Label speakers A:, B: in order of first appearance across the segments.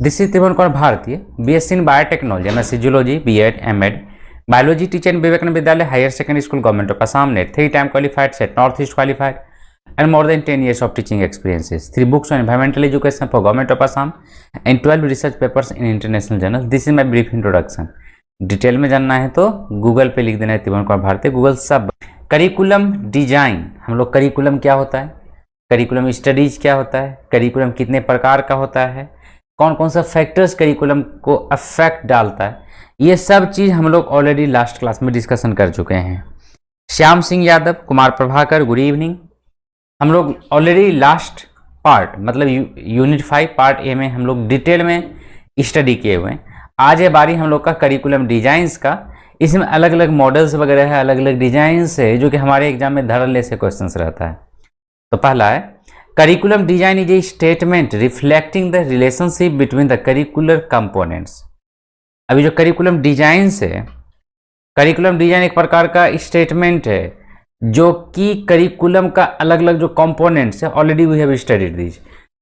A: This is Tribhuvan Kumar Bharatiya, BSc in biotechnology, MSc zoology, BEd, MEd, biology teacher in Vivekananda Vidyalaya higher secondary school government of Assam, NET 3 time qualified, SET north east qualified, and more than 10 years of teaching experiences. 3 books on environmental education for Government of Assam and 12 research papers in international journals. This is my brief introduction. Detail में जानना है तो Google पे लिख देना है त्रिभुवन कुमार भारतीय, Google सब। करिकुलम डिजाइन, हम लोग करिकुलम क्या होता है, करिकुलम स्टडीज क्या होता है, करिकुलम कितने प्रकार का होता है, कौन कौन सा फैक्टर्स करिकुलम को अफेक्ट डालता है, ये सब चीज़ हम लोग ऑलरेडी लास्ट क्लास में डिस्कशन कर चुके हैं। Shyam Singh Yadav, Kumar Prabhakar, good evening. हम लोग ऑलरेडी लास्ट पार्ट मतलब यूनिट 5 पार्ट ए में हम लोग डिटेल में स्टडी किए हुए हैं। आज है बारी हम लोग का करिकुलम डिजाइंस का। इसमें अलग अलग मॉडल्स वगैरह है, अलग अलग डिजाइंस है जो कि हमारे एग्जाम में धड़ल्ले से क्वेश्चंस रहता है। तो पहला है curriculum design is a statement reflecting the relationship between the curricular components. अभी जो करिकुलम डिजाइंस है, करिकुलम डिजाइन एक प्रकार का स्टेटमेंट है जो कि करिकुलम का अलग अलग जो कंपोनेंट्स है, already we have studied this,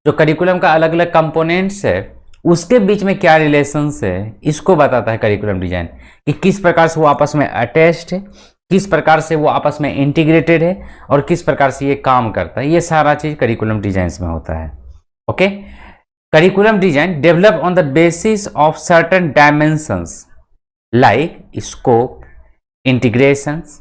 A: जो करिकुलम का अलग अलग कंपोनेंट्स है उसके बीच में क्या रिलेशंस है, इसको बताता है करिकुलम डिजाइन कि किस प्रकार से वो आपस में अटैच्ड है, किस प्रकार से वो आपस में इंटीग्रेटेड है और किस प्रकार से ये काम करता है। ये सारा चीज करिकुलम डिजाइंस में होता है। Okay, curriculum design develop on the basis of certain dimensions like scope, integrations,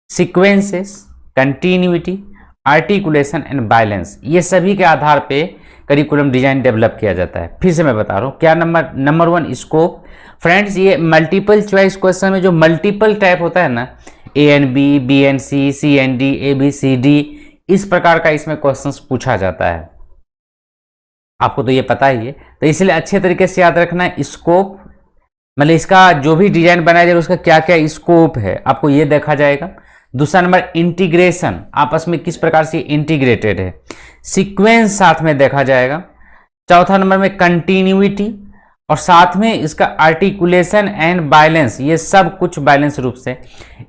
A: sequences, continuity, articulation and balance, ये सभी के आधार पे करिकुलम डिजाइन डेवलप किया जाता है। फिर से मैं बता रहा हूँ क्या। Number 1 scope. फ्रेंड्स, ये मल्टीपल चॉइस क्वेश्चन में जो मल्टीपल टाइप होता है ना, A and B, B and C, C and D, A B C D, इस प्रकार का इसमें क्वेश्चन पूछा जाता है। आपको तो ये पता ही है, तो इसलिए अच्छे तरीके से याद रखना है। स्कोप मतलब इसका जो भी डिजाइन बनाया जाएगा उसका क्या क्या स्कोप है आपको ये देखा जाएगा। दूसरा नंबर इंटीग्रेशन, आपस में किस प्रकार से इंटीग्रेटेड है। सीक्वेंस साथ में देखा जाएगा। चौथा नंबर में कंटिन्यूटी और साथ में इसका आर्टिकुलेशन एंड बैलेंस, ये सब कुछ बैलेंस रूप से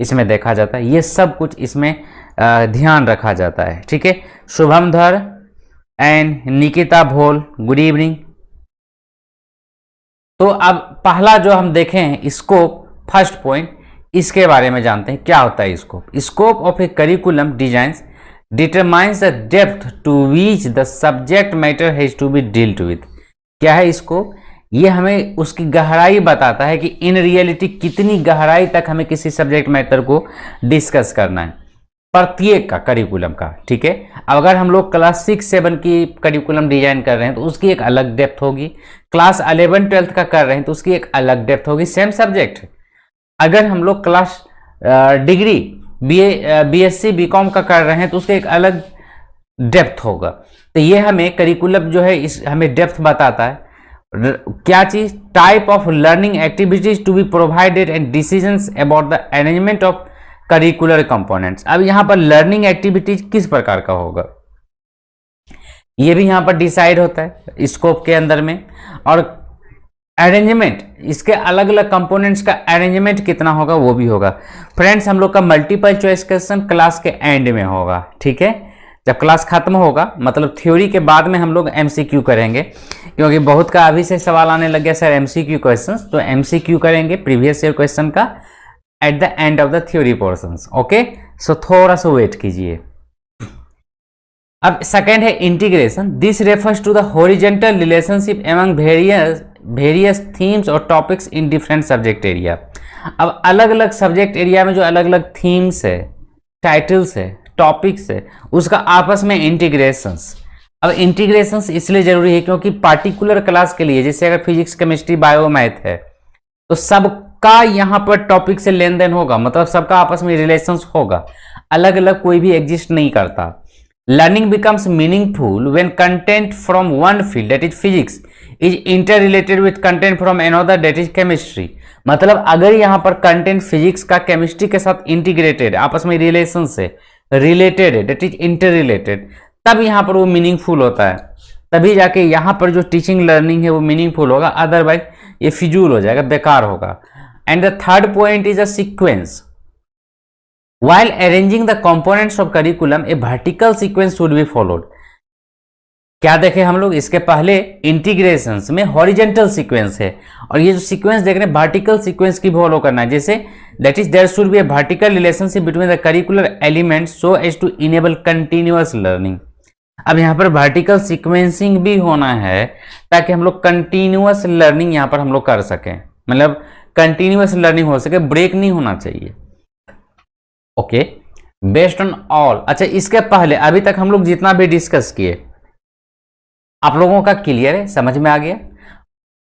A: इसमें देखा जाता है। ये सब कुछ इसमें ध्यान रखा जाता है। ठीक है, शुभम धर एंड निकिता भोल, गुड इवनिंग। तो अब पहला जो हम देखें स्कोप, फर्स्ट पॉइंट, इसके बारे में जानते हैं क्या होता है scope. Scope of a curriculum designs determines the depth to which the subject matter has to be dealt with. क्या है स्कोप? ये हमें उसकी गहराई बताता है कि इन रियलिटी कितनी गहराई तक हमें किसी सब्जेक्ट मैटर को डिस्कस करना है प्रत्येक का करिकुलम का। ठीक है, अब अगर हम लोग क्लास 6-7 की करिकुलम डिजाइन कर रहे हैं तो उसकी एक अलग डेप्थ होगी, क्लास 11-12 का कर रहे हैं तो उसकी एक अलग डेप्थ होगी, सेम सब्जेक्ट। अगर हम लोग क्लास डिग्री बीएससी बीकॉम का कर रहे हैं तो उसका एक अलग डेप्थ होगा। तो ये हमें करिकुलम जो है इस हमें डेप्थ बताता है। क्या चीज? Type of learning activities to be provided and decisions about the arrangement of curricular components. अब यहां पर लर्निंग एक्टिविटीज किस प्रकार का होगा ये भी यहां पर डिसाइड होता है स्कोप के अंदर में। और अरेंजमेंट, इसके अलग अलग कंपोनेंट्स का अरेंजमेंट कितना होगा वो भी होगा। फ्रेंड्स, हम लोग का मल्टीपल चॉइस क्वेश्चन क्लास के एंड में होगा। ठीक है, जब क्लास खत्म होगा मतलब थ्योरी के बाद में हम लोग एमसीक्यू करेंगे, क्योंकि बहुत का अभी से सवाल आने लग गया सर एमसीक्यू क्वेश्चंस, तो एमसीक्यू करेंगे प्रीवियस ईयर क्वेश्चन का at the end of the theory portions. Okay, so थोड़ा सा वेट कीजिए। अब सेकेंड है integration. This refers to the horizontal relationship among various themes और topics in different subject area. अब अलग अलग सब्जेक्ट एरिया में जो अलग अलग थीम्स है, टाइटल्स है, टॉपिक्स है, उसका आपस में इंटीग्रेशंस। अब इंटीग्रेशंस इसलिए जरूरी है क्योंकि पार्टिकुलर क्लास के लिए, जैसे अगर फिजिक्स, केमिस्ट्री, बायो, मैथ है तो सबका यहाँ पर टॉपिक से लेन देन होगा, मतलब सबका आपस में रिलेशंस होगा, अलग अलग कोई भी एग्जिस्ट नहीं करता। Learning becomes meaningful when content from one field that is physics is inter related with content from another that is chemistry. मतलब अगर यहाँ पर कंटेंट फिजिक्स का केमिस्ट्री के साथ इंटीग्रेटेड, आपस में रिलेशन से रिलेटेड है, दैट इज इंटर रिलेटेड, तब यहाँ पर वो मीनिंगफुल होता है। तभी जाके यहाँ पर जो टीचिंग लर्निंग है वो मीनिंगफुल होगा, अदरवाइज ये फिजूल हो जाएगा, बेकार होगा। And the third point is a sequence. While arranging the components of curriculum, a vertical sequence should be followed. क्या देखे हम लोग, इसके पहले इंटीग्रेशंस में हॉरिजेंटल सीक्वेंस है, और ये जो सीक्वेंस देख रहे हैं वर्टिकल सीक्वेंस की फॉलो करना है, जैसे that is there should be a vertical relationship between the curricular elements so as to enable continuous learning. अब यहाँ पर वर्टिकल सीक्वेंसिंग भी होना है ताकि हम लोग कंटिन्यूअस लर्निंग यहाँ पर हम लोग कर सकें, मतलब कंटिन्यूअस लर्निंग हो सके, ब्रेक नहीं होना चाहिए। Okay, based on all. अच्छा, इसके पहले अभी तक हम लोग जितना भी डिस्कस किए आप लोगों का क्लियर है, समझ में आ गया?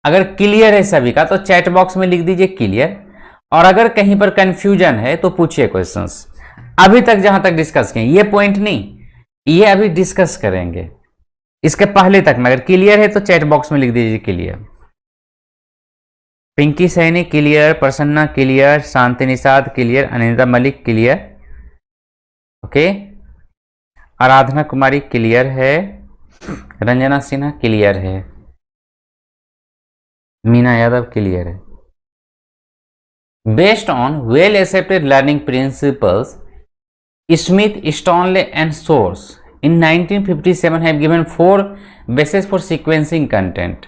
A: अगर क्लियर है सभी का तो चैट बॉक्स में लिख दीजिए क्लियर, और अगर कहीं पर कंफ्यूजन है तो पूछिए क्वेश्चंस। अभी तक जहां तक डिस्कस किए ये पॉइंट नहीं, ये अभी डिस्कस करेंगे, इसके पहले तक में अगर क्लियर है तो चैट बॉक्स में लिख दीजिए clear. Pinki Saini clear, Prasanna clear, Shanti Nishad clear, Aninda Malik clear, okay, Aradhana Kumari clear है, रंजना सिन्हा क्लियर है, मीना यादव क्लियर है। Based on well accepted learning principles, Smith, Stanley and Shores in 1957 have given 4 bases for sequencing content.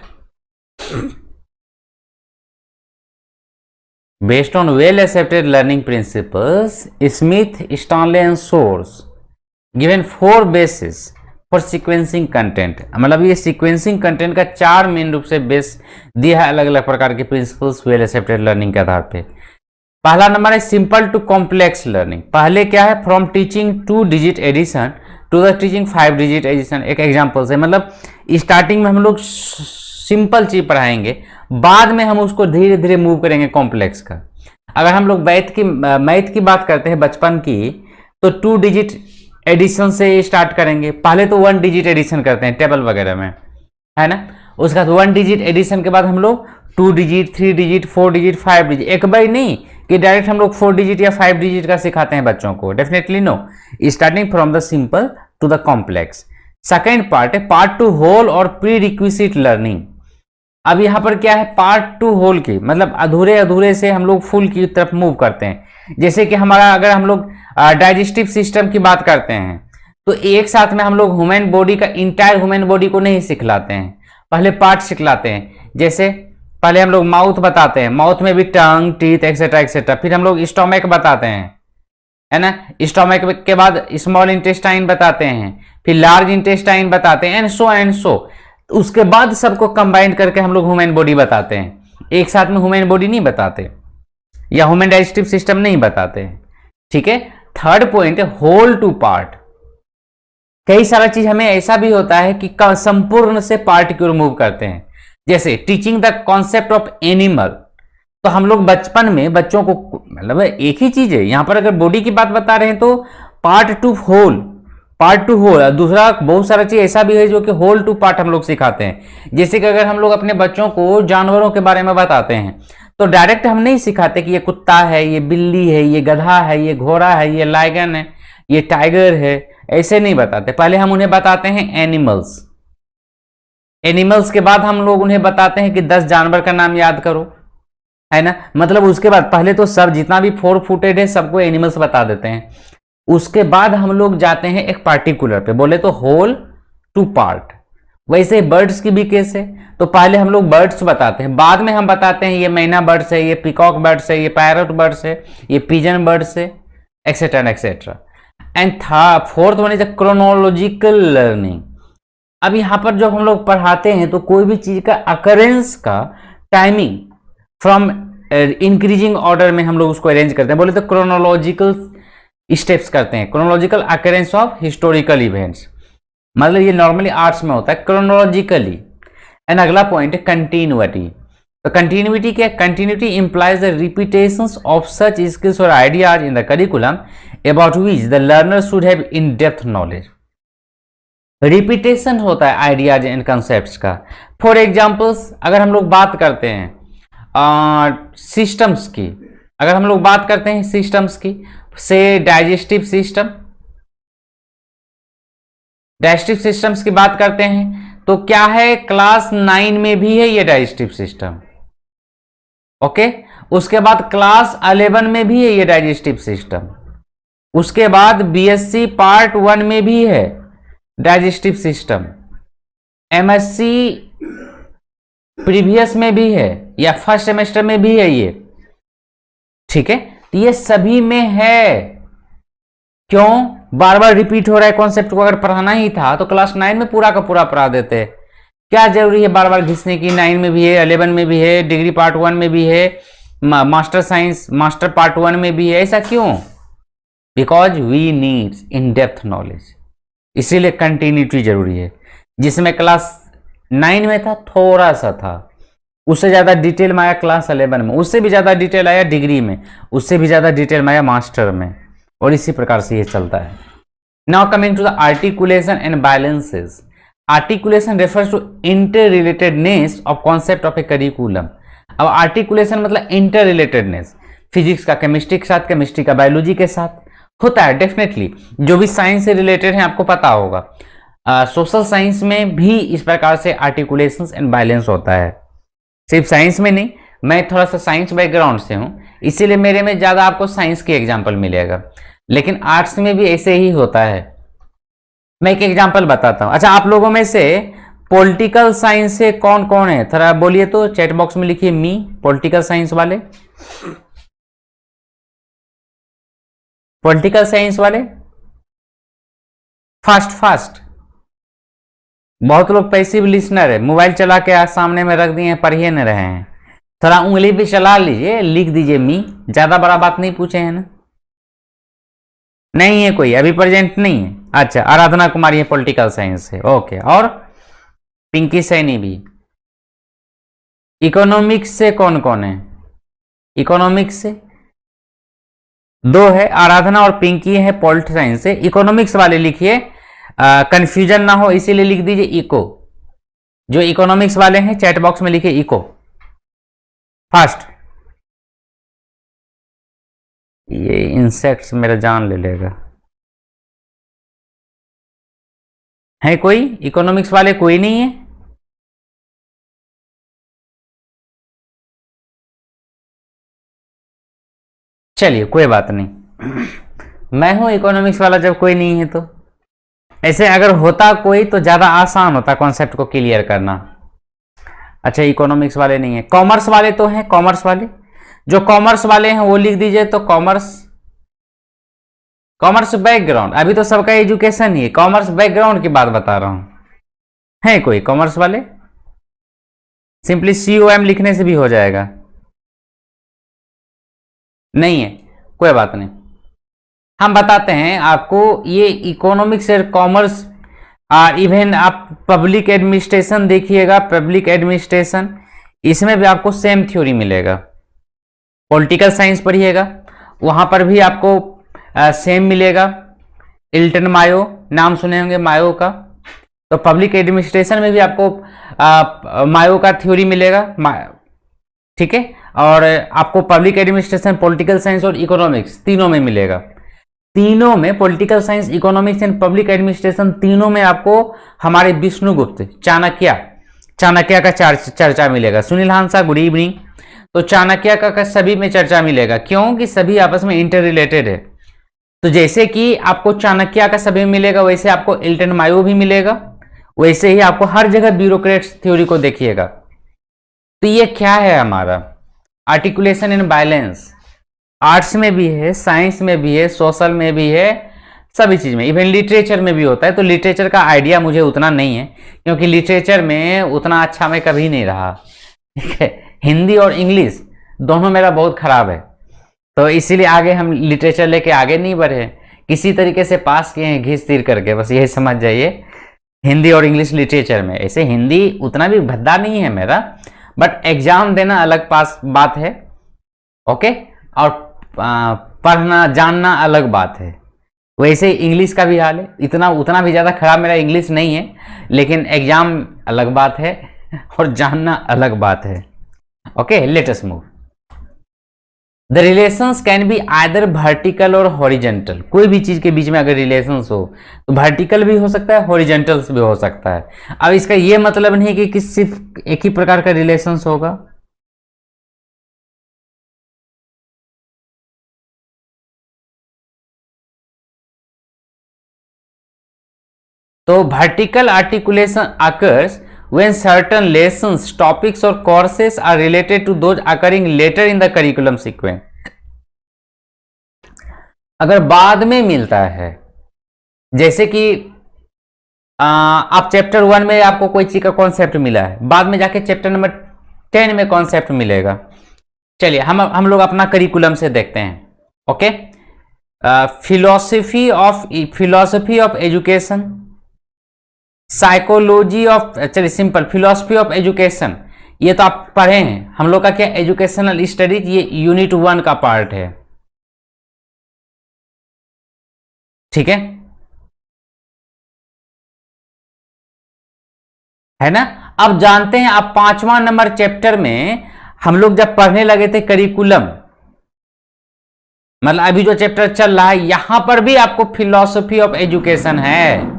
A: Based on well accepted learning principles, Smith, Stanley and Source given 4 bases for sequencing content. मतलब ये sequencing content का 4 main रूप से base दिया है अलग अलग प्रकार के प्रिंसिपल्स वेल एक्सेप्टेड लर्निंग के आधार पे। पहला नंबर है सिंपल टू कॉम्प्लेक्स लर्निंग। पहले क्या है, from teaching 2 digit addition to the teaching 5 digit addition. एक एग्जाम्पल से, मतलब स्टार्टिंग में हम लोग सिंपल चीज पढ़ाएंगे, बाद में हम उसको धीरे धीरे मूव करेंगे कॉम्प्लेक्स का। अगर हम लोग मैथ की बात करते हैं बचपन की, तो 2 डिजिट एडिशन से स्टार्ट करेंगे। पहले तो 1 डिजिट एडिशन करते हैं टेबल वगैरह में, है ना। उसके बाद 1 डिजिट एडिशन के बाद हम लोग 2 डिजिट, 3 डिजिट, 4 डिजिट, 5 डिजिट। एक बार नहीं कि डायरेक्ट हम लोग 4 डिजिट या 5 डिजिट का सिखाते हैं बच्चों को, definitely no, starting from the simple to the complex. Second part है पार्ट टू होल और प्री रिक्विजिट लर्निंग। अब यहां पर क्या है, पार्ट टू होल की, मतलब अधूरे अधूरे से हम लोग फुल की तरफ मूव करते हैं। जैसे कि हमारा अगर हम लोग डाइजेस्टिव सिस्टम की बात करते हैं तो एक साथ में हम लोग ह्यूमन बॉडी का इंटायर ह्यूमन बॉडी को नहीं सिखलाते हैं, पहले पार्ट सिखलाते हैं। जैसे पहले हम लोग माउथ बताते हैं, माउथ में भी टंग, टीथ एक्सेट्रा एक्सेट्रा, फिर हम लोग स्टोमक बताते हैं, है ना। स्टोमक के बाद स्मॉल इंटेस्टाइन बताते हैं, फिर लार्ज इंटेस्टाइन बताते हैं, एंड सो उसके बाद सबको कंबाइन करके हम लोग ह्यूमन बॉडी बताते हैं। एक साथ में ह्यूमन बॉडी नहीं बताते या ह्यूमन डाइजेस्टिव सिस्टम नहीं बताते, ठीक है। थर्ड पॉइंट है होल टू पार्ट। कई सारा चीज हमें ऐसा भी होता है कि संपूर्ण से पार्ट की ओर मूव करते हैं। जैसे teaching the concept of animal, तो हम लोग बचपन में बच्चों को, मतलब एक ही चीज है, यहां पर अगर बॉडी की बात बता रहे हैं तो part to whole, part to whole. दूसरा बहुत सारा चीज ऐसा भी है जो कि होल टू पार्ट हम लोग सिखाते हैं। जैसे कि अगर हम लोग अपने बच्चों को जानवरों के बारे में बताते हैं तो डायरेक्ट हम नहीं सिखाते कि ये कुत्ता है, ये बिल्ली है, ये गधा है, ये घोड़ा है, ये लायगन है, ये टाइगर है, ऐसे नहीं बताते। पहले हम उन्हें बताते हैं एनिमल्स, एनिमल्स के बाद हम लोग उन्हें बताते हैं कि 10 जानवर का नाम याद करो, है ना। मतलब उसके बाद पहले तो सब जितना भी 4 फुटेड है सबको एनिमल्स बता देते हैं, उसके बाद हम लोग जाते हैं एक पार्टिकुलर पे, बोले तो होल टू पार्ट। वैसे बर्ड्स की भी केस है, तो पहले हम लोग बर्ड्स बताते हैं, बाद में हम बताते हैं ये मैना बर्ड्स है, ये पिकॉक बर्ड्स है, ये पैरट बर्ड्स है, ये पिजन बर्ड्स है, etcetera etcetera. And fourth one is chronological learning. अब यहां पर जब हम लोग पढ़ाते हैं तो कोई भी चीज का अकरेंस का टाइमिंग फ्रॉम इंक्रीजिंग ऑर्डर में हम लोग उसको अरेंज करते हैं, बोले तो क्रोनोलॉजिकल स्टेप्स करते हैं, chronological occurrence of historical events. मतलब ये नॉर्मली आर्ट्स में होता है क्रोनोलॉजिकली। एंड अगला पॉइंट है कंटिन्यूटी। तो कंटिन्यूटी क्या है, continuity implies the repetitions of such skills और ideas in the curriculum about which the learner should have in depth knowledge. Repetition होता है आइडियाज एंड कंसेप्ट्स का। फॉर एग्जाम्पल्स अगर हम लोग बात करते हैं सिस्टम्स की, अगर हम लोग बात करते हैं सिस्टम्स की, से डाइजेस्टिव सिस्टम, डाइजेस्टिव सिस्टम्स की बात करते हैं तो क्या है, क्लास 9 में भी है ये डाइजेस्टिव सिस्टम, ओके। उसके बाद क्लास 11 में भी है ये डाइजेस्टिव सिस्टम, उसके बाद बीएससी पार्ट 1 में भी है डाइजेस्टिव सिस्टम, एमएससी प्रीवियस में भी है या फर्स्ट सेमेस्टर में भी है ये, ठीक है, तो ये सभी में है। क्यों बार बार रिपीट हो रहा है कॉन्सेप्ट को? अगर पढ़ाना ही था तो क्लास 9 में पूरा का पूरा पढ़ा देते। क्या जरूरी है बार बार घिसने की? 9 में भी है, 11 में भी है, डिग्री पार्ट 1 में भी है, मास्टर साइंस मास्टर पार्ट 1 में भी है। ऐसा क्यों? Because we needs in depth knowledge, इसीलिए कंटिन्यूटी जरूरी है। जिसमें क्लास 9 में था थोड़ा सा था, उससे ज्यादा डिटेल में आया क्लास 11 में, उससे भी ज्यादा डिटेल आया डिग्री में, उससे भी ज्यादा डिटेल में आया मास्टर में, और इसी प्रकार से ये चलता है। Now coming to the articulation and balances. Articulation refers to interrelatedness of concept of a curriculum. अब आर्टिकुलेशन मतलब इंटर रिलेटेडनेस, फिजिक्स का केमिस्ट्री के साथ, केमिस्ट्री का बायोलॉजी के साथ होता है डेफिनेटली। जो भी साइंस से रिलेटेड है आपको पता होगा, सोशल साइंस में भी इस प्रकार से आर्टिकुलेशन एंड बैलेंस होता है। सिर्फ साइंस में नहीं, मैं थोड़ा सा साइंस बैकग्राउंड से हूं, इसीलिए मेरे में ज्यादा आपको साइंस की एग्जाम्पल मिलेगा, लेकिन आर्ट्स में भी ऐसे ही होता है। मैं एक एग्जाम्पल बताता हूं। अच्छा, आप लोगों में से पॉलिटिकल साइंस से कौन कौन है? थोड़ा बोलिए तो, चैट बॉक्स में लिखिए मी। पॉलिटिकल साइंस वाले, पॉलिटिकल साइंस वाले फास्ट फास्ट। बहुत लोग पैसिव लिसनर है, मोबाइल चला के आज सामने में रख दिए, पढ़िए न रहे हैं। थोड़ा उंगली भी चला लीजिए, लिख दीजिए मी, ज्यादा बड़ा बात नहीं पूछे हैं ना। नहीं है कोई अभी प्रेजेंट नहीं है? अच्छा, आराधना कुमारी है, पॉलिटिकल साइंस है, ओके। और पिंकी सैनी भी। इकोनॉमिक्स से कौन कौन है? इकोनॉमिक्स से दो है, आराधना और पिंकी है पॉलिटिकल साइंस से। इकोनॉमिक्स वाले लिखिए, कंफ्यूजन ना हो इसीलिए लिख दीजिए इको। जो इकोनॉमिक्स वाले हैं चैट बॉक्स में लिखिए इको फास्ट। ये इंसेक्ट्स मेरा जान ले लेगा। है कोई इकोनॉमिक्स वाले? कोई नहीं है? चलिए कोई बात नहीं, मैं हूं इकोनॉमिक्स वाला जब कोई नहीं है तो। ऐसे अगर होता कोई तो ज्यादा आसान होता कॉन्सेप्ट को क्लियर करना। अच्छा, इकोनॉमिक्स वाले नहीं है, कॉमर्स वाले तो हैं। कॉमर्स वाले, जो कॉमर्स वाले हैं वो लिख दीजिए तो कॉमर्स। कॉमर्स बैकग्राउंड, अभी तो सबका एजुकेशन ही है, कॉमर्स बैकग्राउंड की बात बता रहा हूं। है कोई कॉमर्स वाले? सिंपली COM लिखने से भी हो जाएगा। नहीं है, कोई बात नहीं, हम बताते हैं आपको। ये इकोनॉमिक्स और कॉमर्स, इवन आप पब्लिक एडमिनिस्ट्रेशन देखिएगा, पब्लिक एडमिनिस्ट्रेशन, इसमें भी आपको सेम थ्योरी मिलेगा। पॉलिटिकल साइंस पढ़िएगा, वहां पर भी आपको सेम मिलेगा। इल्टन मायो, नाम सुने होंगे मायो का, तो पब्लिक एडमिनिस्ट्रेशन में भी आपको मायो का थ्योरी मिलेगा, ठीक है। और आपको पब्लिक एडमिनिस्ट्रेशन, पॉलिटिकल साइंस और इकोनॉमिक्स तीनों में मिलेगा। तीनों में, political science, economics and public administration, तीनों में आपको हमारे विष्णुगुप्त चाणक्य, चाणक्य का चर्चा मिलेगा। Sunil Hansa good evening. तो चाणक्य का सभी में चर्चा मिलेगा, क्योंकि सभी आपस में इंटर रिलेटेड है। तो जैसे कि आपको चाणक्य का सभी मिलेगा, वैसे आपको इल्टन मायो भी मिलेगा, वैसे ही आपको हर जगह ब्यूरोक्रेट्स थ्योरी को देखिएगा। तो ये क्या है हमारा आर्टिकुलेशन एंड बैलेंस। आर्ट्स में भी है, साइंस में भी है, सोशल में भी है, सभी चीज में, इवन लिटरेचर में भी होता है। तो लिटरेचर का आइडिया मुझे उतना नहीं है, क्योंकि लिटरेचर में उतना अच्छा मैं कभी नहीं रहा, ठीक है। हिंदी और इंग्लिश दोनों मेरा बहुत खराब है, तो इसीलिए आगे हम लिटरेचर लेके आगे नहीं बढ़े, किसी तरीके से पास किए हैं घिस तीर करके, बस यही समझ जाइए। हिंदी और इंग्लिश लिटरेचर में, ऐसे हिंदी उतना भी भद्दा नहीं है मेरा, बट एग्जाम देना अलग पास बात है, ओके। और पढ़ना जानना अलग बात है। वैसे इंग्लिश का भी हाल है, इतना उतना भी ज़्यादा खराब मेरा इंग्लिश नहीं है, लेकिन एग्जाम अलग बात है और जानना अलग बात है। Okay, let us move. The relations can be either vertical और हॉरिजेंटल। कोई भी चीज के बीच में अगर रिलेशंस हो तो वर्टिकल भी हो सकता है, हॉरिजेंटल भी हो सकता है। अब इसका ये मतलब नहीं कि सिर्फ एक ही प्रकार का रिलेशंस होगा। तो vertical articulation occurs when certain lessons, topics or courses are related to those occurring later in the curriculum sequence. अगर बाद में मिलता है, जैसे कि आप चैप्टर 1 में आपको कोई चीज का कॉन्सेप्ट मिला है, बाद में जाके चैप्टर नंबर 10 में कॉन्सेप्ट मिलेगा। चलिए हम लोग अपना करिकुलम से देखते हैं। Okay, philosophy of education, psychology of, चलिए सिंपल, फिलॉसफी ऑफ एजुकेशन, ये तो आप पढ़े हैं। हम लोग का क्या एजुकेशनल स्टडीज, ये यूनिट 1 का पार्ट है, ठीक है ना। अब जानते हैं, आप 5वां नंबर चैप्टर में हम लोग जब पढ़ने लगे थे करिकुलम, मतलब अभी जो चैप्टर चल रहा है, यहां पर भी आपको फिलॉसफी ऑफ एजुकेशन है,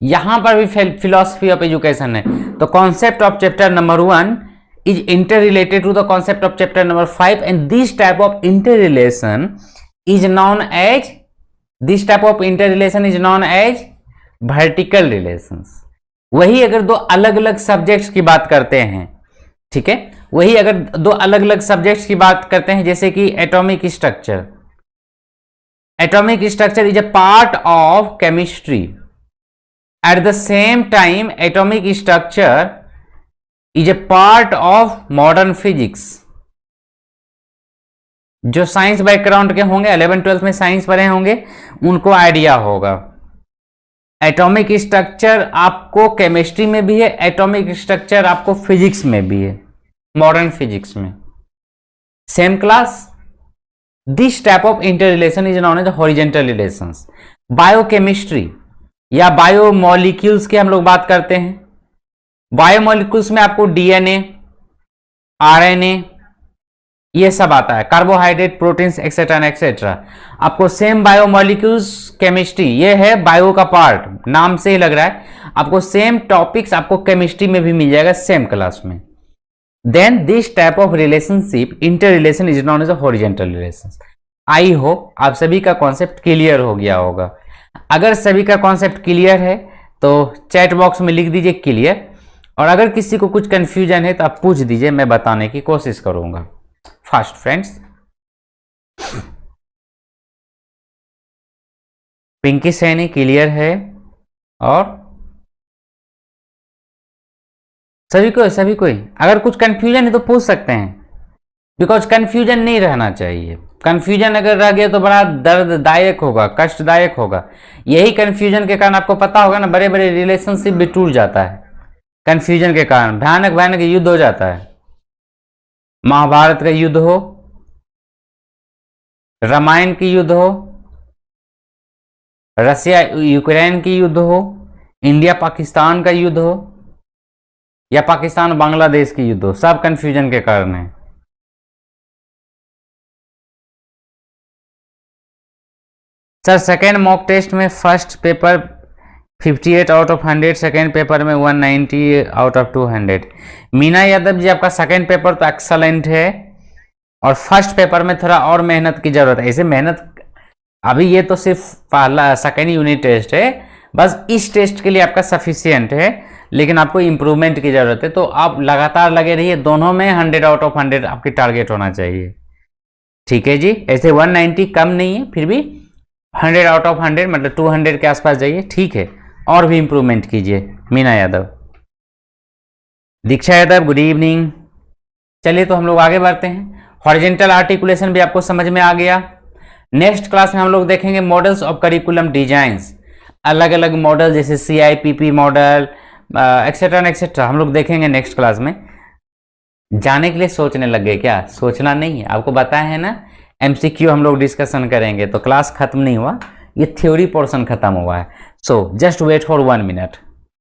A: यहां पर भी फिलॉसफी ऑफ एजुकेशन है। तो concept of chapter number 1 is interrelated to the concept of chapter number 5 and this type of interrelation is known as vertical relations. वही अगर दो अलग अलग सब्जेक्ट्स की बात करते हैं, ठीक है, वही अगर दो अलग अलग सब्जेक्ट्स की बात करते हैं, जैसे कि atomic structure is a part of chemistry. At the same time, atomic structure is a part of modern physics. जो साइंस बैकग्राउंड के होंगे, 11th-12th में साइंस पढ़े होंगे, उनको आइडिया होगा। एटॉमिक स्ट्रक्चर आपको केमिस्ट्री में भी है, एटॉमिक स्ट्रक्चर आपको फिजिक्स में भी है, मॉडर्न फिजिक्स में। Same class. This type of interrelation is known as horizontal relations. Biochemistry या बायोमोलिक्यूल्स की हम लोग बात करते हैं। बायोमोलिक्यूल्स में आपको डीएनए, आरएनए, ये सब आता है, कार्बोहाइड्रेट, प्रोटीन्स एक्सेट्रा एक्सेट्रा। आपको सेम बायोमोलिक्यूल्स केमिस्ट्री, ये है बायो का पार्ट, नाम से ही लग रहा है। आपको सेम टॉपिक्स आपको केमिस्ट्री में भी मिल जाएगा सेम क्लास में। Then this type of relationship, interrelation is known as horizontal relation. I hope आप सभी का कॉन्सेप्ट क्लियर हो गया होगा। अगर सभी का कॉन्सेप्ट क्लियर है तो चैट बॉक्स में लिख दीजिए क्लियर, और अगर किसी को कुछ कंफ्यूजन है तो आप पूछ दीजिए, मैं बताने की कोशिश करूंगा। Fast friends, Pinky Saini clear है, और सभी कोई अगर कुछ कंफ्यूजन है तो पूछ सकते हैं, बिकॉज कंफ्यूजन नहीं रहना चाहिए। कंफ्यूजन अगर रह गया तो बड़ा दर्ददायक होगा, कष्टदायक होगा। यही कंफ्यूजन के कारण आपको पता होगा ना, बड़े बड़े रिलेशनशिप भी टूट जाता है कंफ्यूजन के कारण, भयानक भयानक युद्ध हो जाता है। महाभारत का युद्ध हो, रामायण की युद्ध हो, रशिया यूक्रेन की युद्ध हो, इंडिया पाकिस्तान का युद्ध हो, या पाकिस्तान बांग्लादेश की युद्ध हो, सब कंफ्यूजन के कारण है। सर सेकेंड मॉक टेस्ट में first paper 58 out of 100, second paper में 190 आउट ऑफ 200। मीना यादव जी, आपका सेकेंड पेपर तो एक्सलेंट है, और फर्स्ट पेपर में थोड़ा और मेहनत की जरूरत है। ऐसे मेहनत अभी ये तो सिर्फ पहला सेकेंड यूनिट टेस्ट है, बस इस टेस्ट के लिए आपका सफिशियंट है, लेकिन आपको इंप्रूवमेंट की जरूरत है। तो आप लगातार लगे रहिए, दोनों में 100 आउट ऑफ 100 आपकी टारगेट होना चाहिए, ठीक है जी। ऐसे 190 कम नहीं है, फिर भी 100 आउट ऑफ 100 मतलब 200 के आसपास जाइए, ठीक है। और भी इंप्रूवमेंट कीजिए। मीना यादव, दीक्षा यादव, गुड इवनिंग। चलिए तो हम लोग आगे बढ़ते हैं। हॉरिजेंटल आर्टिकुलेशन भी आपको समझ में आ गया। नेक्स्ट क्लास में हम लोग देखेंगे मॉडल्स ऑफ करिकुलम डिजाइंस, अलग अलग मॉडल जैसे CIPP मॉडल एक्सेट्रा एक्सेट्रा हम लोग देखेंगे नेक्स्ट क्लास में। जाने के लिए सोचने लग गए क्या? सोचना नहीं है, आपको बताया है ना, MCQ हम लोग डिस्कशन करेंगे, तो क्लास खत्म नहीं हुआ, ये थ्योरी पोर्शन खत्म हुआ है। So just wait for 1 minute.